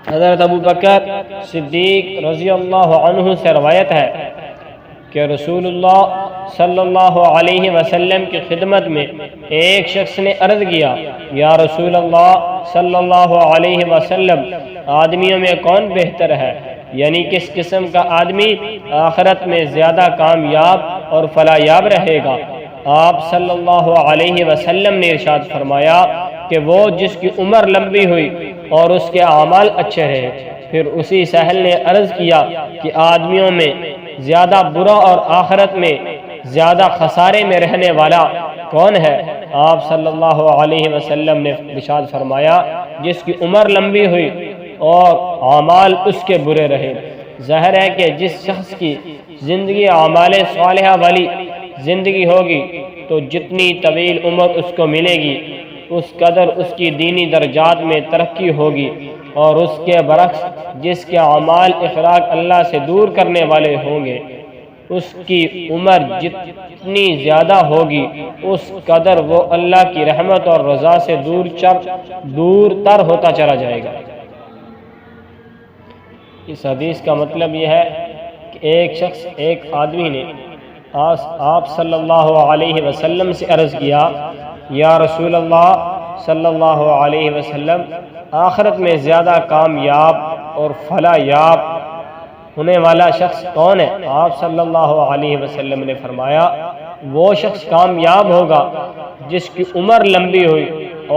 حضرت ابو بکر صدیق رضی اللہ عنہ سے روایت ہے کہ رسول اللہ صلی اللہ علیہ وسلم کی خدمت میں ایک شخص نے عرض کیا، یا رسول اللہ صلی اللہ علیہ وسلم، آدمیوں میں کون بہتر ہے؟ یعنی کس قسم کا آدمی آخرت میں زیادہ کامیاب اور فلاح رہے گا؟ آپ صلی اللہ علیہ وسلم نے ارشاد فرمایا کہ وہ جس کی عمر لمبی ہوئی اور اس کے اعمال اچھے رہے۔ پھر اسی سہل نے عرض کیا کہ آدمیوں میں زیادہ برا اور آخرت میں زیادہ خسارے میں رہنے والا کون ہے؟ آپ صلی اللہ علیہ وسلم نے ارشاد فرمایا، جس کی عمر لمبی ہوئی اور اعمال اس کے برے رہے۔ ظاہر ہے کہ جس شخص کی زندگی اعمال صالحہ والی زندگی ہوگی تو جتنی طویل عمر اس کو ملے گی اس قدر اس کی دینی درجات میں ترقی ہوگی، اور اس کے برعکس جس کے اعمال اخراج اللہ سے دور کرنے والے ہوں گے اس کی عمر جتنی زیادہ ہوگی اس قدر وہ اللہ کی رحمت اور رضا سے دور تر ہوتا چلا جائے گا۔ اس حدیث کا مطلب یہ ہے کہ ایک آدمی نے آپ صلی اللہ علیہ وسلم سے عرض کیا، یا رسول اللہ صلی اللہ علیہ وسلم، آخرت میں زیادہ کامیاب اور فلاح یاب ہونے والا شخص کون ہے؟ آپ صلی اللہ علیہ وسلم نے فرمایا، وہ شخص کامیاب ہوگا جس کی عمر لمبی ہوئی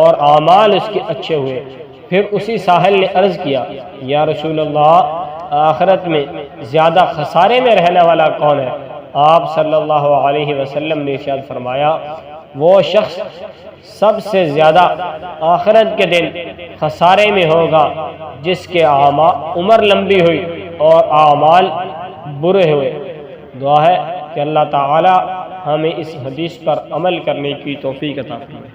اور اعمال اس کے اچھے ہوئے۔ پھر اسی ساحل نے عرض کیا، یا رسول اللہ، آخرت میں زیادہ خسارے میں رہنے والا کون ہے؟ آپ صلی اللہ علیہ وسلم نے ارشاد فرمایا، وہ شخص سب سے زیادہ آخرت کے دن خسارے میں ہوگا جس کے عمر لمبی ہوئی اور اعمال برے ہوئے۔ دعا ہے کہ اللہ تعالی ہمیں اس حدیث پر عمل کرنے کی توفیق عطا فرمائے۔